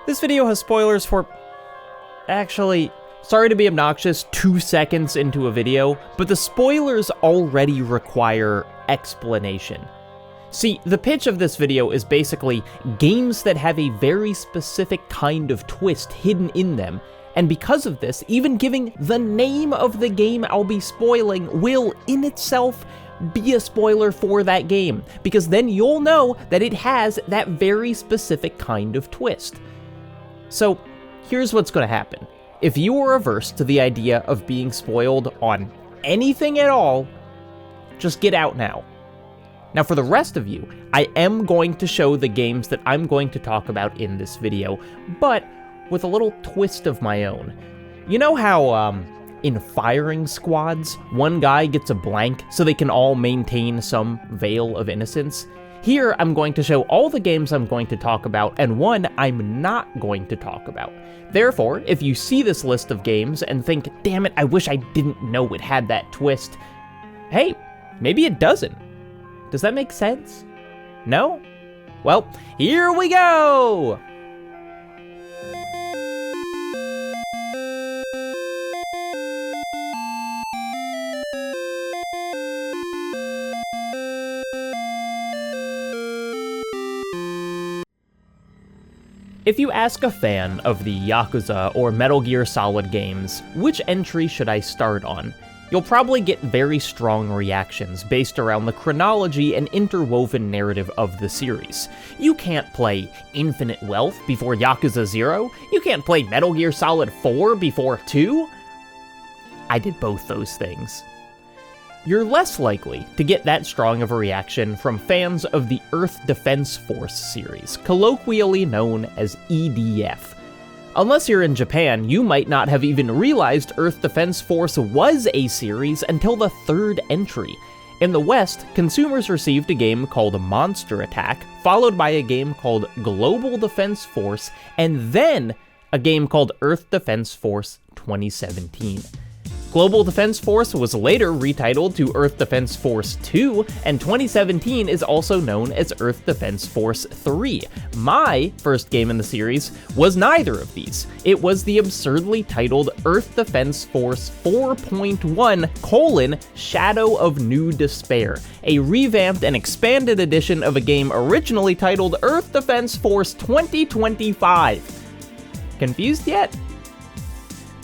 This video has spoilers for... Actually, sorry to be obnoxious 2 seconds into a video, but the spoilers already require explanation. See, the pitch of this video is basically games that have a very specific kind of twist hidden in them, and because of this, even giving the name of the game I'll be spoiling will, in itself, be a spoiler for that game, because then you'll know that it has that very specific kind of twist. So, here's what's going to happen. If you are averse to the idea of being spoiled on anything at all, just get out now. Now for the rest of you, I am going to show the games that I'm going to talk about in this video, but with a little twist of my own. You know how, in firing squads, one guy gets a blank so they can all maintain some veil of innocence? Here, I'm going to show all the games I'm going to talk about, and one I'm not going to talk about. Therefore, if you see this list of games and think, damn it, I wish I didn't know it had that twist, hey, maybe it doesn't. Does that make sense? No? Well, here we go! If you ask a fan of the Yakuza or Metal Gear Solid games, which entry should I start on, you'll probably get very strong reactions based around the chronology and interwoven narrative of the series. You can't play Infinite Wealth before Yakuza 0, you can't play Metal Gear Solid 4 before 2. I did both those things. You're less likely to get that strong of a reaction from fans of the Earth Defense Force series, colloquially known as EDF. Unless you're in Japan, you might not have even realized Earth Defense Force was a series until the third entry. In the West, consumers received a game called Monster Attack, followed by a game called Global Defense Force, and then a game called Earth Defense Force 2017. Global Defense Force was later retitled to Earth Defense Force 2, and 2017 is also known as Earth Defense Force 3. My first game in the series was neither of these. It was the absurdly titled Earth Defense Force 4.1: Shadow of New Despair, a revamped and expanded edition of a game originally titled Earth Defense Force 2025. Confused yet?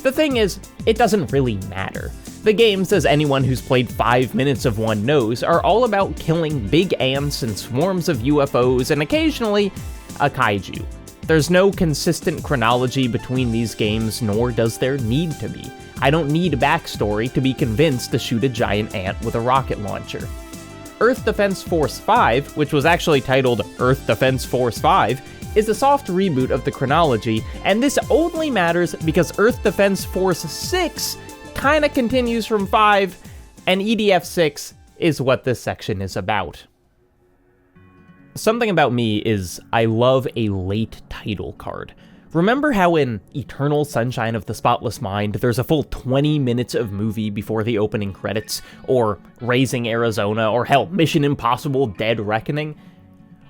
The thing is, it doesn't really matter. The games, as anyone who's played 5 minutes of one knows, are all about killing big ants and swarms of UFOs and occasionally a kaiju. There's no consistent chronology between these games, nor does there need to be. I don't need a backstory to be convinced to shoot a giant ant with a rocket launcher. Earth Defense Force 5, which was actually titled Earth Defense Force 5, is a soft reboot of the chronology, and this only matters because Earth Defense Force 6 kinda continues from 5, and EDF 6 is what this section is about. Something about me is I love a late title card. Remember how in Eternal Sunshine of the Spotless Mind, there's a full 20 minutes of movie before the opening credits, or Raising Arizona, or hell, Mission Impossible Dead Reckoning?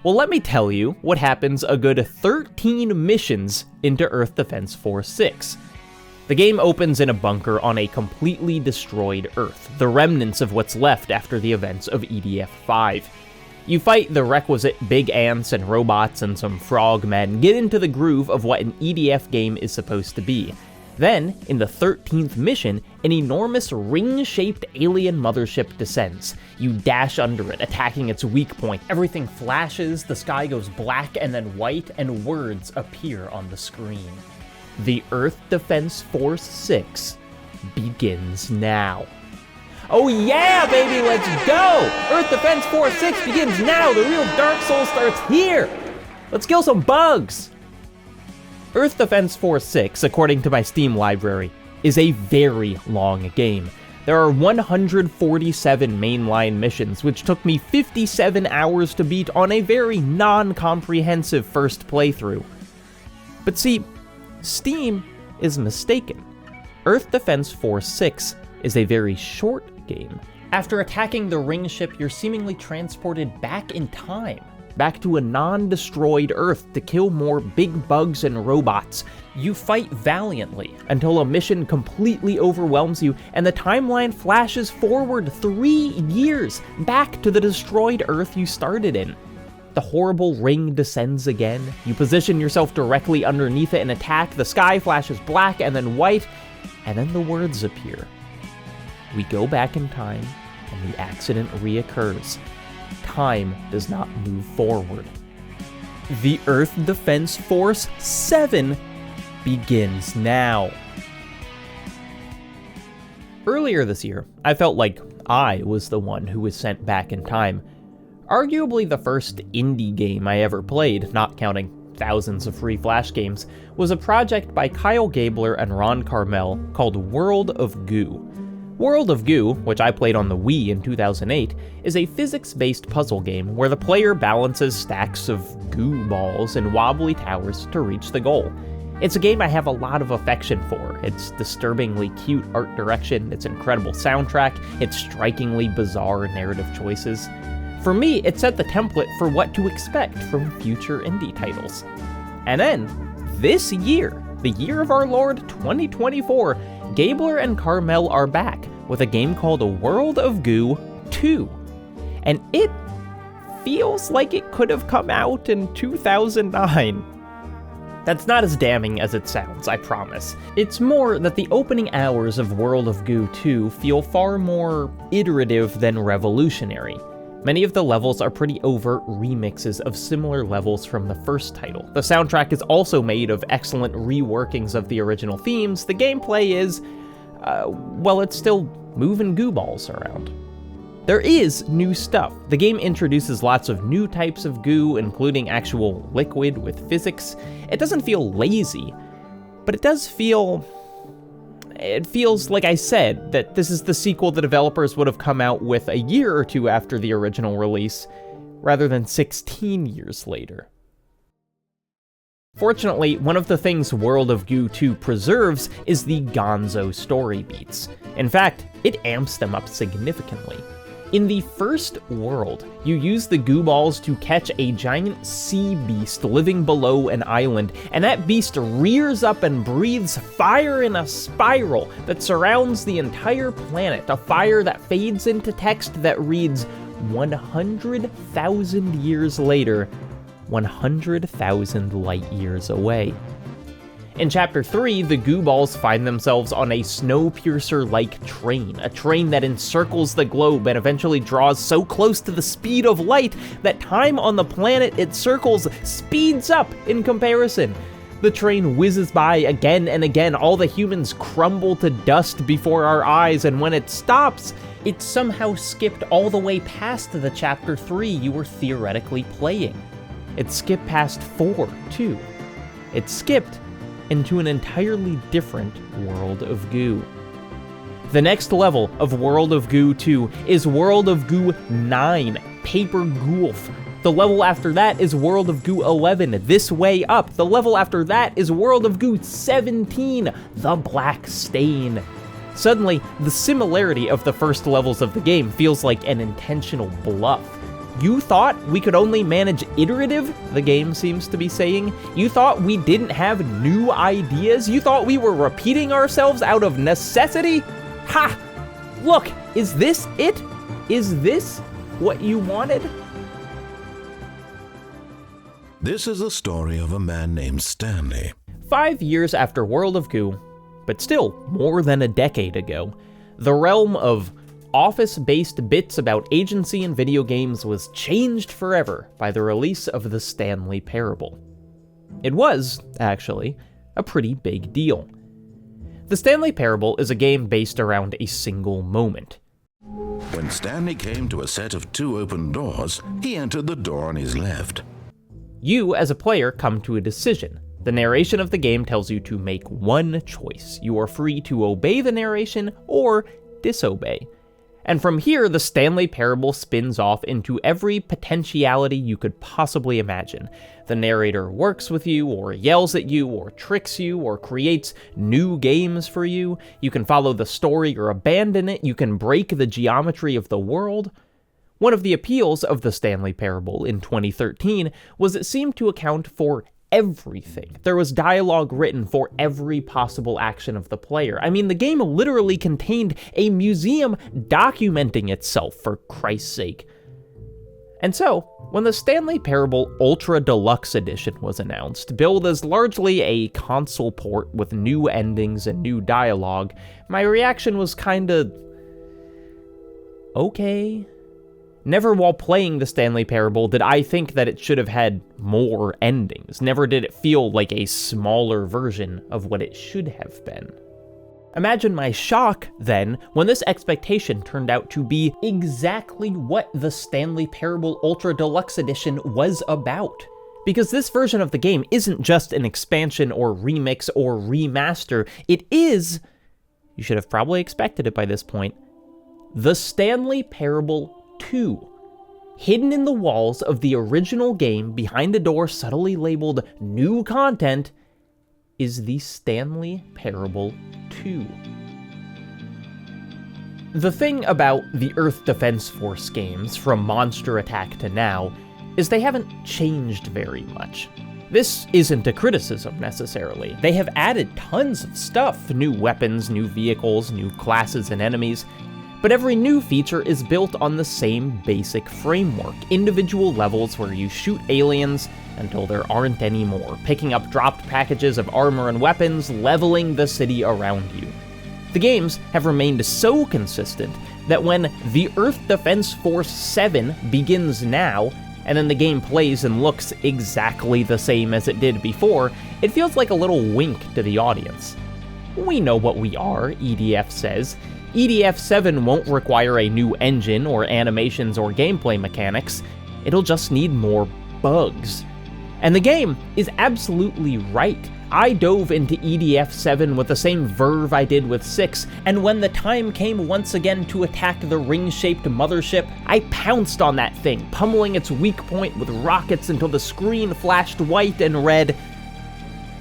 Well, let me tell you what happens a good 13 missions into Earth Defense Force 6. The game opens in a bunker on a completely destroyed Earth, the remnants of what's left after the events of EDF 5. You fight the requisite big ants and robots and some frogmen, get into the groove of what an EDF game is supposed to be. Then, in the 13th mission, an enormous ring-shaped alien mothership descends. You dash under it, attacking its weak point. Everything flashes, the sky goes black and then white, and words appear on the screen. The Earth Defense Force 6 begins now. Oh yeah, baby, let's go! Earth Defense Force 6 begins now! The real Dark Souls starts here! Let's kill some bugs! Earth Defense Force 6, according to my Steam library, is a very long game. There are 147 mainline missions, which took me 57 hours to beat on a very non-comprehensive first playthrough. But see, Steam is mistaken. Earth Defense Force 6 is a very short game. After attacking the ring ship, you're seemingly transported back in time. back to a non-destroyed Earth to kill more big bugs and robots. You fight valiantly until a mission completely overwhelms you and the timeline flashes forward 3 years back to the destroyed Earth you started in. The horrible ring descends again, you position yourself directly underneath it and attack, the sky flashes black and then white, and then the words appear. We go back in time, and the accident reoccurs. Time does not move forward. The Earth Defense Force 7 begins now. Earlier this year, I felt like I was the one who was sent back in time. Arguably the first indie game I ever played, not counting thousands of free Flash games, was a project by Kyle Gabler and Ron Carmel called World of Goo. World of Goo, which I played on the Wii in 2008, is a physics-based puzzle game where the player balances stacks of goo balls in wobbly towers to reach the goal. It's a game I have a lot of affection for. Its disturbingly cute art direction, its incredible soundtrack, its strikingly bizarre narrative choices. For me, it set the template for what to expect from future indie titles. And then, this year, the year of our Lord 2024, Gabler and Carmel are back with a game called World of Goo 2. And it feels like it could have come out in 2009. That's not as damning as it sounds, I promise. It's more that the opening hours of World of Goo 2 feel far more iterative than revolutionary. Many of the levels are pretty overt remixes of similar levels from the first title. The soundtrack is also made of excellent reworkings of the original themes. The gameplay is, well, it's still moving goo balls around. There is new stuff. The game introduces lots of new types of goo, including actual liquid with physics. It doesn't feel lazy, but it does feel... It feels, like I said, that this is the sequel the developers would have come out with a year or two after the original release, rather than 16 years later. Fortunately, one of the things World of Goo 2 preserves is the gonzo story beats. In fact, it amps them up significantly. In the first world, you use the goo balls to catch a giant sea beast living below an island, and that beast rears up and breathes fire in a spiral that surrounds the entire planet, a fire that fades into text that reads, 100,000 years later, 100,000 light years away. In Chapter 3, the goo balls find themselves on a Snowpiercer-like train, a train that encircles the globe and eventually draws so close to the speed of light that time on the planet it circles speeds up in comparison. The train whizzes by again and again, all the humans crumble to dust before our eyes, and when it stops, it somehow skipped all the way past the Chapter 3 you were theoretically playing. It skipped past 4, too. It skipped into an entirely different World of Goo. The next level of World of Goo 2 is World of Goo 9, Paper Gulf. The level after that is World of Goo 11, This Way Up. The level after that is World of Goo 17, The Black Stain. Suddenly, the similarity of the first levels of the game feels like an intentional bluff. You thought we could only manage iterative, the game seems to be saying? You thought we didn't have new ideas? You thought we were repeating ourselves out of necessity? Ha! Look, is this it? Is this what you wanted? This is the story of a man named Stanley. 5 years after World of Goo, but still more than a decade ago, the realm of office-based bits about agency in video games was changed forever by the release of the Stanley Parable. It was, actually, a pretty big deal. The Stanley Parable is a game based around a single moment. When Stanley came to a set of 2 open doors, he entered the door on his left. You, as a player, come to a decision. The narration of the game tells you to make one choice. You are free to obey the narration or disobey. And from here, the Stanley Parable spins off into every potentiality you could possibly imagine. The narrator works with you, or yells at you, or tricks you, or creates new games for you. You can follow the story or abandon it. You can break the geometry of the world. One of the appeals of the Stanley Parable in 2013 was it seemed to account for everything. There was dialogue written for every possible action of the player. I mean, the game literally contained a museum documenting itself, for Christ's sake. And so, when the Stanley Parable Ultra Deluxe Edition was announced, billed as largely a console port with new endings and new dialogue, my reaction was kinda... okay. Never while playing the Stanley Parable did I think that it should have had more endings. Never did it feel like a smaller version of what it should have been. Imagine my shock, then, when this expectation turned out to be exactly what the Stanley Parable Ultra Deluxe Edition was about. Because this version of the game isn't just an expansion or remix or remaster, it is, you should have probably expected it by this point, the Stanley Parable 2. Hidden in the walls of the original game, behind a door subtly labeled New Content, is the Stanley Parable 2. The thing about the Earth Defense Force games, from Monster Attack to now, is they haven't changed very much. This isn't a criticism, necessarily. They have added tons of stuff, new weapons, new vehicles, new classes and enemies, but every new feature is built on the same basic framework, individual levels where you shoot aliens until there aren't any more, picking up dropped packages of armor and weapons, leveling the city around you. The games have remained so consistent that when the Earth Defense Force 7 begins now, and then the game plays and looks exactly the same as it did before, it feels like a little wink to the audience. We know what we are, EDF says. EDF 7 won't require a new engine or animations or gameplay mechanics, it'll just need more bugs. And the game is absolutely right. I dove into EDF 7 with the same verve I did with 6, and when the time came once again to attack the ring-shaped mothership, I pounced on that thing, pummeling its weak point with rockets until the screen flashed white and red.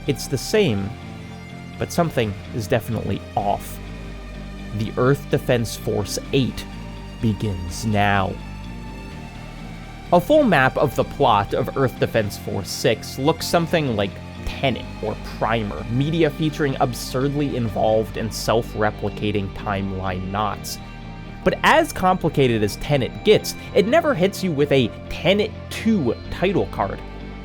It's the same, but something is definitely off. The Earth Defense Force 8 begins now. A full map of the plot of Earth Defense Force 6 looks something like Tenet or Primer, media featuring absurdly involved and self-replicating timeline knots. But as complicated as Tenet gets, it never hits you with a Tenet 2 title card.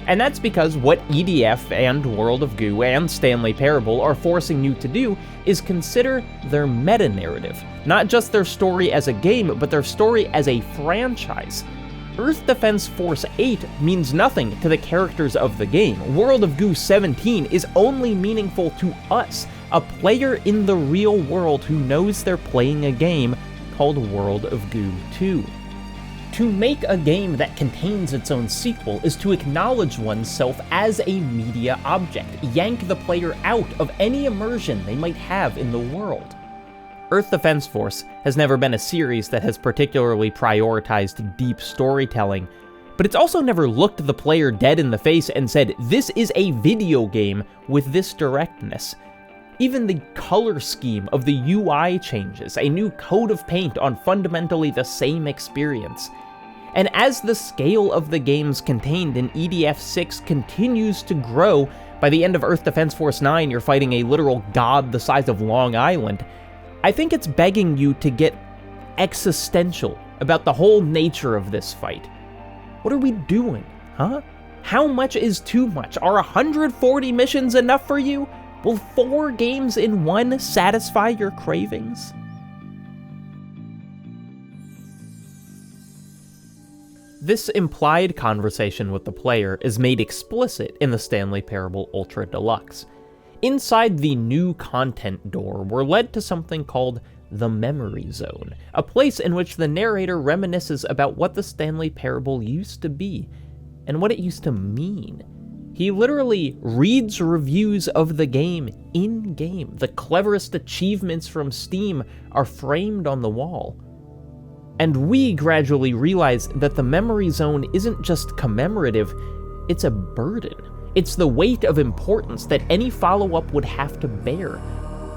And that's because what EDF and World of Goo and Stanley Parable are forcing you to do is consider their meta-narrative. Not just their story as a game, but their story as a franchise. Earth Defense Force 8 means nothing to the characters of the game. World of Goo 17 is only meaningful to us, a player in the real world who knows they're playing a game called World of Goo 2. To make a game that contains its own sequel is to acknowledge oneself as a media object, yank the player out of any immersion they might have in the world. Earth Defense Force has never been a series that has particularly prioritized deep storytelling, but it's also never looked the player dead in the face and said, "This is a video game with this directness." Even the color scheme of the UI changes, a new coat of paint on fundamentally the same experience. And as the scale of the games contained in EDF 6 continues to grow, by the end of Earth Defense Force 9 you're fighting a literal god the size of Long Island, I think it's begging you to get existential about the whole nature of this fight. What are we doing, huh? How much is too much? Are 140 missions enough for you? Will 4 games in one satisfy your cravings? This implied conversation with the player is made explicit in the Stanley Parable Ultra Deluxe. Inside the new content door, we're led to something called the Memory Zone, a place in which the narrator reminisces about what the Stanley Parable used to be, and what it used to mean. He literally reads reviews of the game in-game. The cleverest achievements from Steam are framed on the wall. And we gradually realize that the Memory Zone isn't just commemorative, it's a burden. It's the weight of importance that any follow-up would have to bear.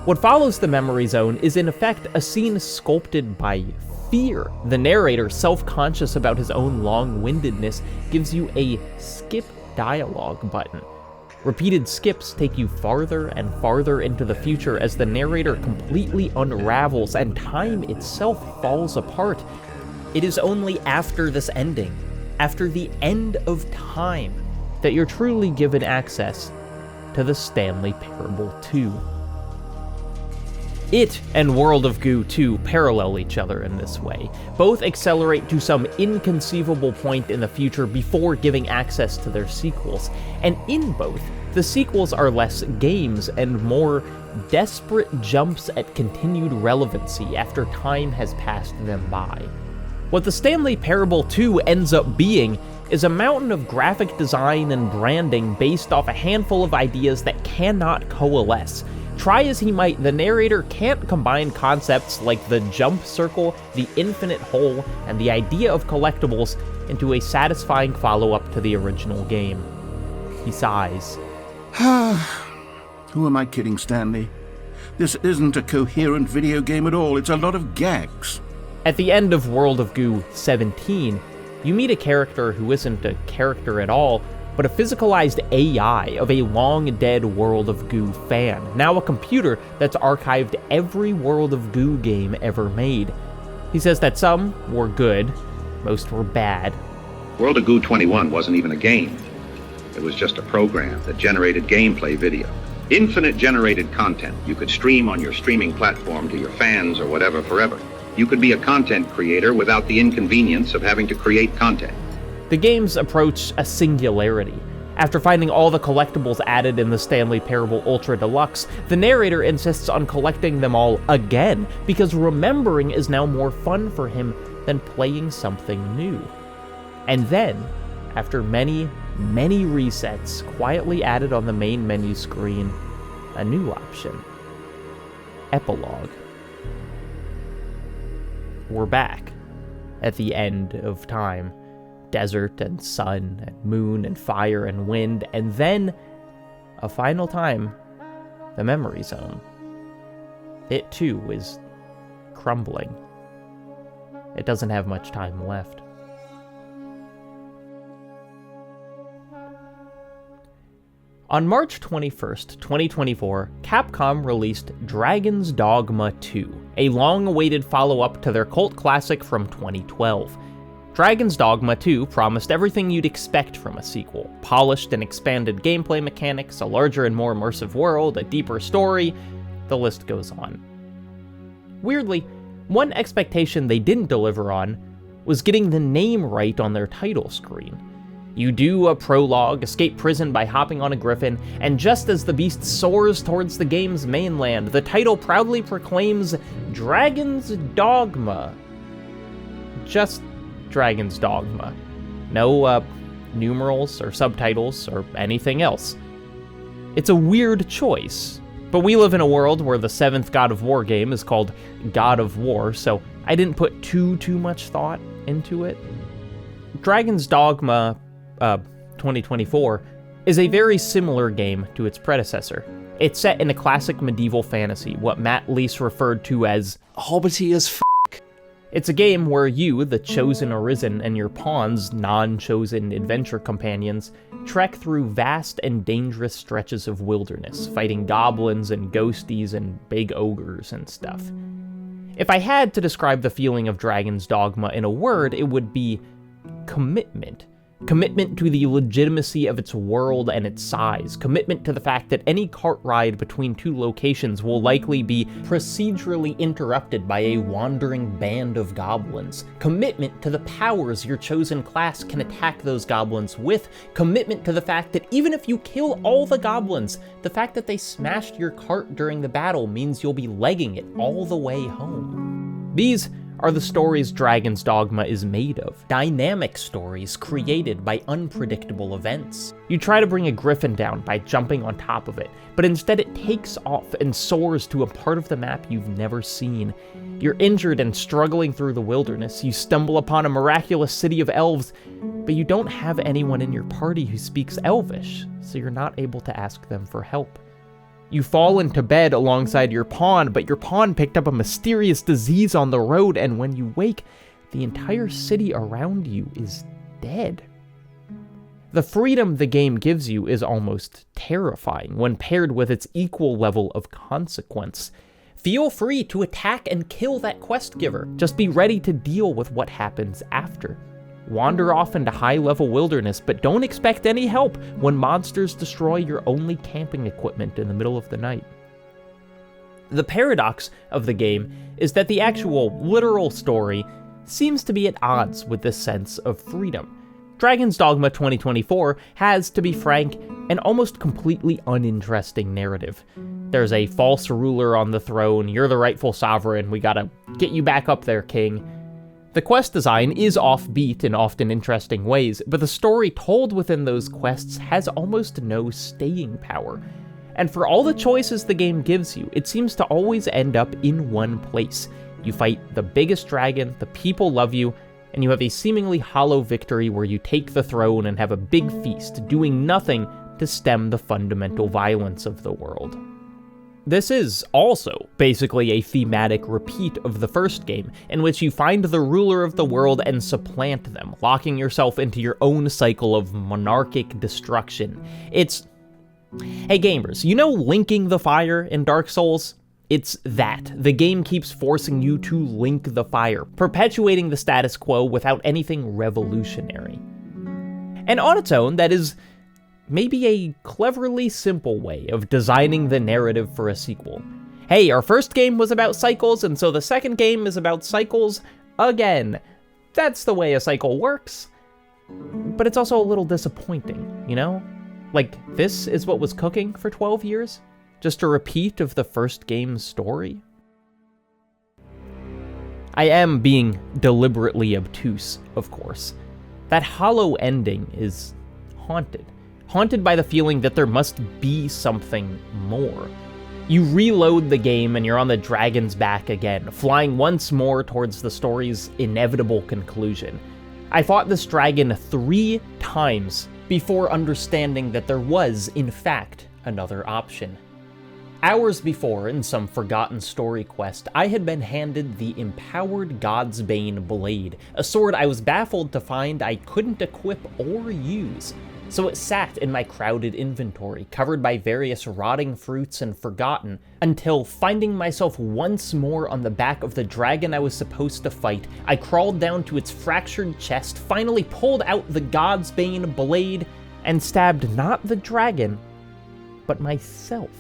What follows the Memory Zone is in effect a scene sculpted by fear. The narrator, self-conscious about his own long-windedness, gives you a skip dialogue button. Repeated skips take you farther and farther into the future as the narrator completely unravels and time itself falls apart. It is only after this ending, after the end of time, that you're truly given access to the Stanley Parable 2. It and World of Goo 2 parallel each other in this way. Both accelerate to some inconceivable point in the future before giving access to their sequels, and in both, the sequels are less games and more desperate jumps at continued relevancy after time has passed them by. What the Stanley Parable 2 ends up being is a mountain of graphic design and branding based off a handful of ideas that cannot coalesce. Try as he might, the narrator can't combine concepts like the jump circle, the infinite hole, and the idea of collectibles into a satisfying follow-up to the original game. He sighs. Who am I kidding, Stanley? This isn't a coherent video game at all. It's a lot of gags. At the end of World of Goo 17, you meet a character who isn't a character at all, but a physicalized AI of a long-dead World of Goo fan, now a computer that's archived every World of Goo game ever made. He says that some were good, most were bad. World of Goo 21 wasn't even a game. It was just a program that generated gameplay video. Infinite generated content you could stream on your streaming platform to your fans or whatever forever. You could be a content creator without the inconvenience of having to create content. The games approach a singularity. After finding all the collectibles added in the Stanley Parable Ultra Deluxe, the narrator insists on collecting them all again, because remembering is now more fun for him than playing something new. And then, after many, many resets, quietly added on the main menu screen, a new option. Epilogue. We're back, at the end of time. Desert and sun and moon and fire and wind, and then, a final time, the memory zone. It too is crumbling. It doesn't have much time left. On March 21st, 2024, Capcom released Dragon's Dogma 2, a long-awaited follow-up to their cult classic from 2012. Dragon's Dogma 2 promised everything you'd expect from a sequel: polished and expanded gameplay mechanics, a larger and more immersive world, a deeper story, the list goes on. Weirdly, one expectation they didn't deliver on was getting the name right on their title screen. You do a prologue, escape prison by hopping on a griffin, and just as the beast soars towards the game's mainland, the title proudly proclaims Dragon's Dogma. Just Dragon's Dogma. No numerals or subtitles or anything else. It's a weird choice, but we live in a world where the 7th God of War game is called God of War, so I didn't put too much thought into it. Dragon's Dogma 2024 is a very similar game to its predecessor. It's set in a classic medieval fantasy, what Matt Lease referred to as hobbity as f***. It's a game where you, the chosen arisen, and your pawns, non-chosen adventure companions, trek through vast and dangerous stretches of wilderness, fighting goblins and ghosties and big ogres and stuff. If I had to describe the feeling of Dragon's Dogma in a word, it would be commitment. Commitment to the legitimacy of its world and its size. Commitment to the fact that any cart ride between two locations will likely be procedurally interrupted by a wandering band of goblins. Commitment to the powers your chosen class can attack those goblins with. Commitment to the fact that even if you kill all the goblins, the fact that they smashed your cart during the battle means you'll be legging it all the way home. These are the stories Dragon's Dogma is made of. Dynamic stories created by unpredictable events. You try to bring a griffin down by jumping on top of it, but instead it takes off and soars to a part of the map you've never seen. You're injured and struggling through the wilderness. You stumble upon a miraculous city of elves, but you don't have anyone in your party who speaks Elvish, so you're not able to ask them for help. You fall into bed alongside your pawn, but your pawn picked up a mysterious disease on the road, and when you wake, the entire city around you is dead. The freedom the game gives you is almost terrifying when paired with its equal level of consequence. Feel free to attack and kill that quest giver. Just be ready to deal with what happens after. Wander off into high-level wilderness, but don't expect any help when monsters destroy your only camping equipment in the middle of the night. The paradox of the game is that the actual, literal story seems to be at odds with this sense of freedom. Dragon's Dogma 2024 has, to be frank, an almost completely uninteresting narrative. There's a false ruler on the throne, you're the rightful sovereign, we gotta get you back up there, king. The quest design is offbeat in often interesting ways, but the story told within those quests has almost no staying power. And for all the choices the game gives you, it seems to always end up in one place. You fight the biggest dragon, the people love you, and you have a seemingly hollow victory where you take the throne and have a big feast, doing nothing to stem the fundamental violence of the world. This is also basically a thematic repeat of the first game, in which you find the ruler of the world and supplant them, locking yourself into your own cycle of monarchic destruction. It's... Hey gamers, you know linking the fire in Dark Souls? It's that. The game keeps forcing you to link the fire, perpetuating the status quo without anything revolutionary. And on its own, that is maybe a cleverly simple way of designing the narrative for a sequel. Hey, our first game was about cycles, and so the second game is about cycles again. That's the way a cycle works. But it's also a little disappointing, you know? Like, this is what was cooking for 12 years? Just a repeat of the first game's story? I am being deliberately obtuse, of course. That hollow ending is haunted. Haunted by the feeling that there must be something more. You reload the game and you're on the dragon's back again, flying once more towards the story's inevitable conclusion. I fought this dragon 3 times before understanding that there was, in fact, another option. Hours before, in some forgotten story quest, I had been handed the Empowered Godsbane Blade, a sword I was baffled to find I couldn't equip or use. So it sat in my crowded inventory, covered by various rotting fruits and forgotten, until finding myself once more on the back of the dragon I was supposed to fight, I crawled down to its fractured chest, finally pulled out the Godsbane Blade, and stabbed not the dragon, but myself.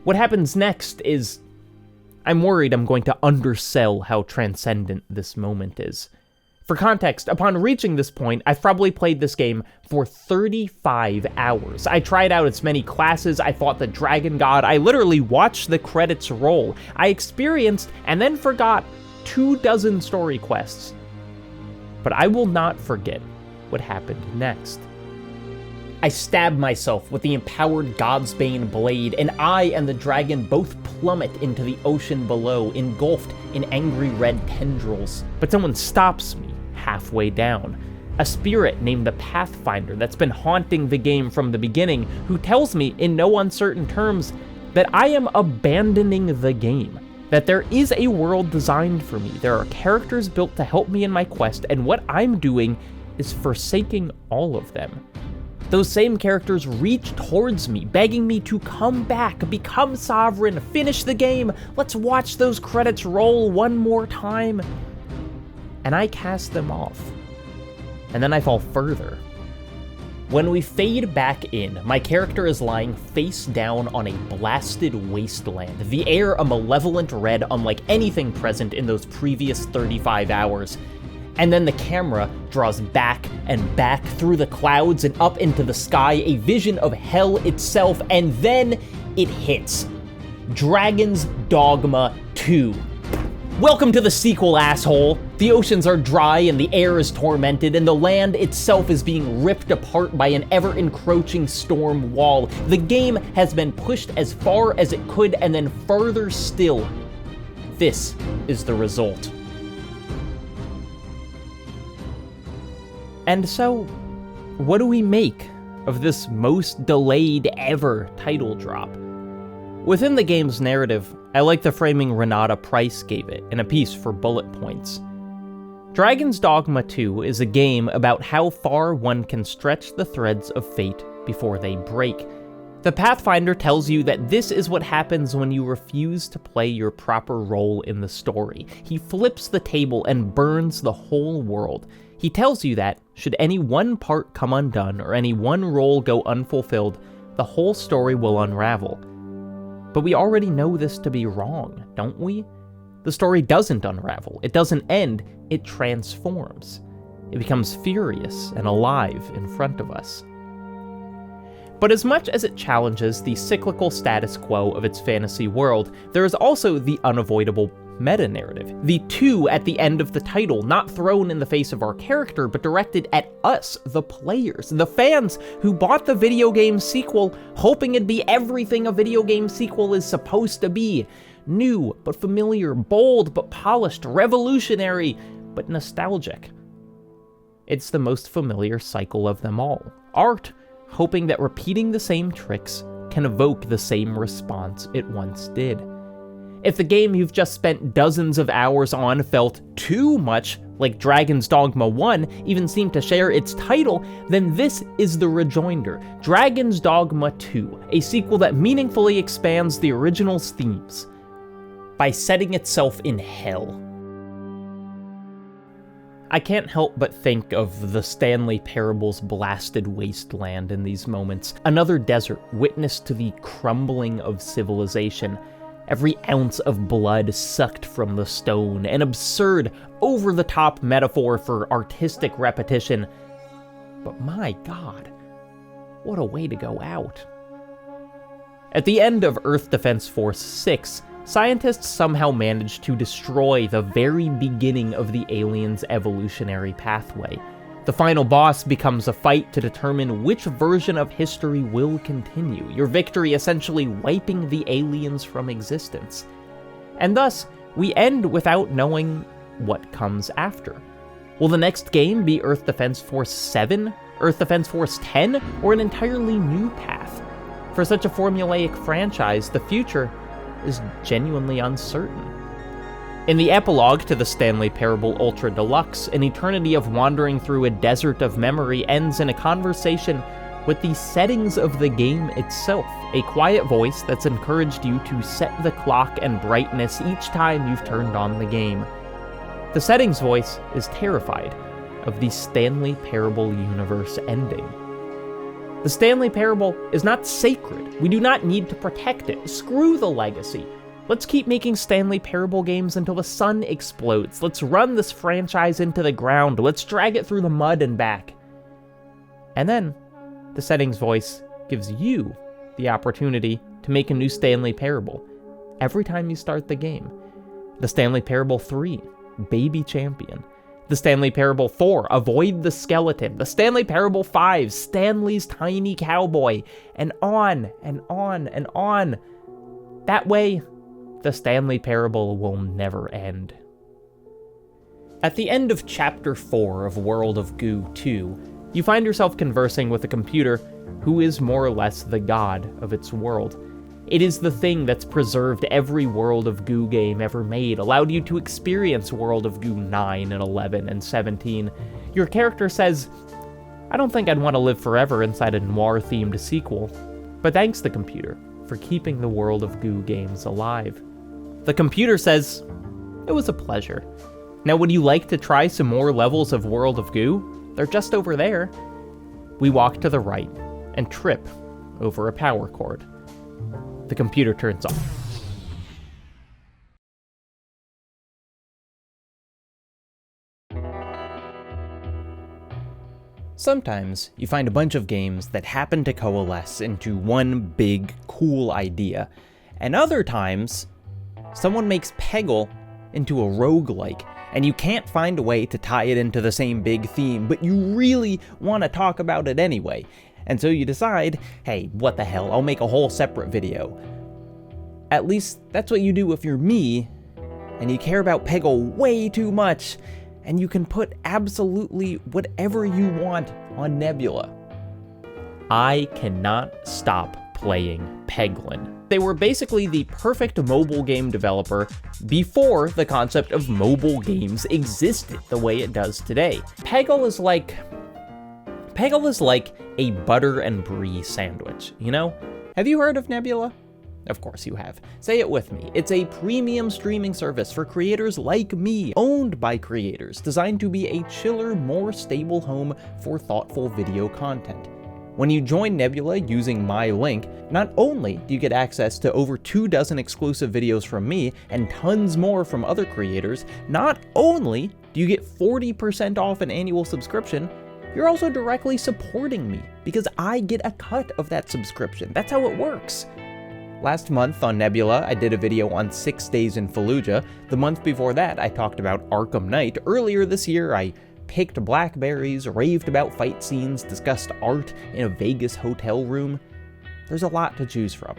What happens next is... I'm worried I'm going to undersell how transcendent this moment is. For context, upon reaching this point, I've probably played this game for 35 hours. I tried out its many classes, I fought the Dragon God, I literally watched the credits roll. I experienced and then forgot 24 story quests. But I will not forget what happened next. I stabbed myself with the Empowered Godsbane Blade, and I and the dragon both plummet into the ocean below, engulfed in angry red tendrils. But someone stops me halfway down. A spirit named the Pathfinder that's been haunting the game from the beginning, who tells me in no uncertain terms that I am abandoning the game, that there is a world designed for me, there are characters built to help me in my quest, and what I'm doing is forsaking all of them. Those same characters reach towards me, begging me to come back, become sovereign, finish the game, let's watch those credits roll one more time. And I cast them off. And then I fall further. When we fade back in, my character is lying face down on a blasted wasteland, the air a malevolent red unlike anything present in those previous 35 hours. And then the camera draws back and back through the clouds and up into the sky, a vision of hell itself, and then it hits. Dragon's Dogma 2. Welcome to the sequel, asshole! The oceans are dry and the air is tormented, and the land itself is being ripped apart by an ever-encroaching storm wall. The game has been pushed as far as it could, and then further still. This is the result. And so, what do we make of this most delayed ever title drop. Within the game's narrative, I like the framing Renata Price gave it in a piece for Bullet Points. Dragon's Dogma 2 is a game about how far one can stretch the threads of fate before they break. The Pathfinder tells you that this is what happens when you refuse to play your proper role in the story. He flips the table and burns the whole world. He tells you that, should any one part come undone or any one role go unfulfilled, the whole story will unravel. But we already know this to be wrong, don't we? The story doesn't unravel, it doesn't end, it transforms. It becomes furious and alive in front of us. But as much as it challenges the cyclical status quo of its fantasy world, there is also the unavoidable meta-narrative. The two at the end of the title, not thrown in the face of our character, but directed at us, the players, the fans who bought the video game sequel, hoping it'd be everything a video game sequel is supposed to be. New, but familiar, bold, but polished, revolutionary, but nostalgic. It's the most familiar cycle of them all. Art, hoping that repeating the same tricks can evoke the same response it once did. If the game you've just spent dozens of hours on felt too much like Dragon's Dogma 1 even seemed to share its title, then this is the rejoinder, Dragon's Dogma 2, a sequel that meaningfully expands the original's themes by setting itself in hell. I can't help but think of the Stanley Parable's blasted wasteland in these moments, another desert witness to the crumbling of civilization. Every ounce of blood sucked from the stone, an absurd, over-the-top metaphor for artistic repetition. But my God, what a way to go out. At the end of Earth Defense Force 6, scientists somehow managed to destroy the very beginning of the aliens' evolutionary pathway. The final boss becomes a fight to determine which version of history will continue, your victory essentially wiping the aliens from existence. And thus, we end without knowing what comes after. Will the next game be Earth Defense Force 7, Earth Defense Force 10, or an entirely new path? For such a formulaic franchise, the future is genuinely uncertain. In the epilogue to the Stanley Parable Ultra Deluxe, an eternity of wandering through a desert of memory ends in a conversation with the settings of the game itself, a quiet voice that's encouraged you to set the clock and brightness each time you've turned on the game. The settings voice is terrified of the Stanley Parable universe ending. The Stanley Parable is not sacred. We do not need to protect it. Screw the legacy. Let's keep making Stanley Parable games until the sun explodes. Let's run this franchise into the ground. Let's drag it through the mud and back. And then, the settings voice gives you the opportunity to make a new Stanley Parable every time you start the game. The Stanley Parable 3, Baby Champion. The Stanley Parable 4, Avoid the Skeleton. The Stanley Parable 5, Stanley's Tiny Cowboy. And on and on and on. That way, the Stanley Parable will never end. At the end of Chapter 4 of World of Goo 2, you find yourself conversing with a computer who is more or less the god of its world. It is the thing that's preserved every World of Goo game ever made, allowed you to experience World of Goo 9 and 11 and 17. Your character says, "I don't think I'd want to live forever inside a noir-themed sequel, but thanks the computer for keeping the World of Goo games alive." The computer says, "It was a pleasure. Now would you like to try some more levels of World of Goo? They're just over there." We walk to the right and trip over a power cord. The computer turns off. Sometimes you find a bunch of games that happen to coalesce into one big, cool idea, and other times, someone makes Peggle into a roguelike, and you can't find a way to tie it into the same big theme, but you really want to talk about it anyway. And so you decide, hey, what the hell, I'll make a whole separate video. At least that's what you do if you're me, and you care about Peggle way too much, and you can put absolutely whatever you want on Nebula. I cannot stop playing Peglin. They were basically the perfect mobile game developer before the concept of mobile games existed the way it does today. Peggle is like a butter and brie sandwich, you know? Have you heard of Nebula? Of course you have. Say it with me. It's a premium streaming service for creators like me, owned by creators, designed to be a chiller, more stable home for thoughtful video content. When you join Nebula using my link, not only do you get access to over 24 exclusive videos from me and tons more from other creators, not only do you get 40% off an annual subscription, you're also directly supporting me because I get a cut of that subscription. That's how it works. Last month on Nebula, I did a video on 6 Days in Fallujah. The month before that, I talked about Arkham Knight. Earlier this year, I picked blackberries, raved about fight scenes, discussed art in a Vegas hotel room. There's a lot to choose from.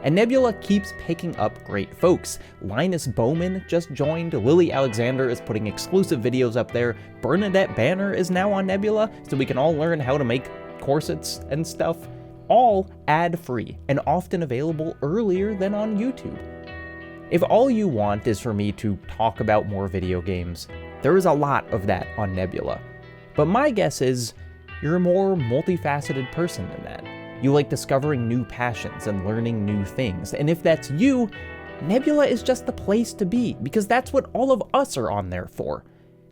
And Nebula keeps picking up great folks. Linus Bowman just joined, Lily Alexander is putting exclusive videos up there, Bernadette Banner is now on Nebula, so we can all learn how to make corsets and stuff. All ad-free and often available earlier than on YouTube. If all you want is for me to talk about more video games, there is a lot of that on Nebula. But my guess is you're a more multifaceted person than that. You like discovering new passions and learning new things. And if that's you, Nebula is just the place to be, because that's what all of us are on there for.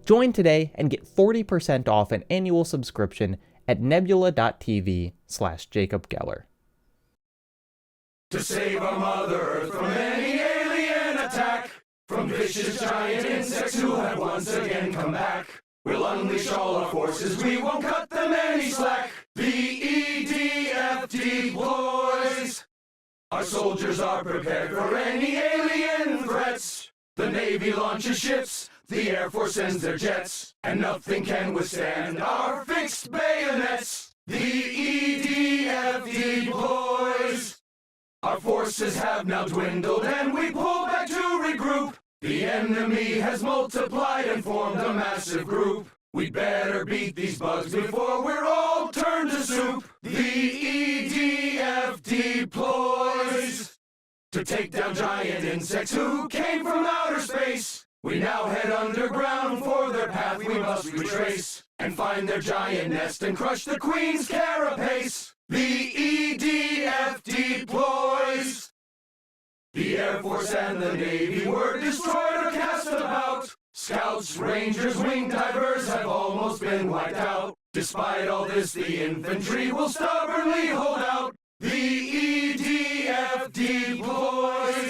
Join today and get 40% off an annual subscription at nebula.tv/Jacob Geller. To save our Mother Earth from any alien attack, from vicious giant insects who have once again come back, we'll unleash all our forces, we won't cut them any slack. The EDF deploys. Our soldiers are prepared for any alien threats. The Navy launches ships, the Air Force sends their jets, and nothing can withstand our fixed bayonets. The EDF deploys. Our forces have now dwindled and we pull back to regroup. The enemy has multiplied and formed a massive group. We'd better beat these bugs before we're all turned to soup. The EDF deploys. To take down giant insects who came from outer space. We now head underground, for their path we must retrace, and find their giant nest and crush the Queen's carapace. The EDF deploys. The Air Force and the Navy were destroyed or cast about. Scouts, Rangers, winged divers have almost been wiped out. Despite all this, the infantry will stubbornly hold out. The EDF deploys.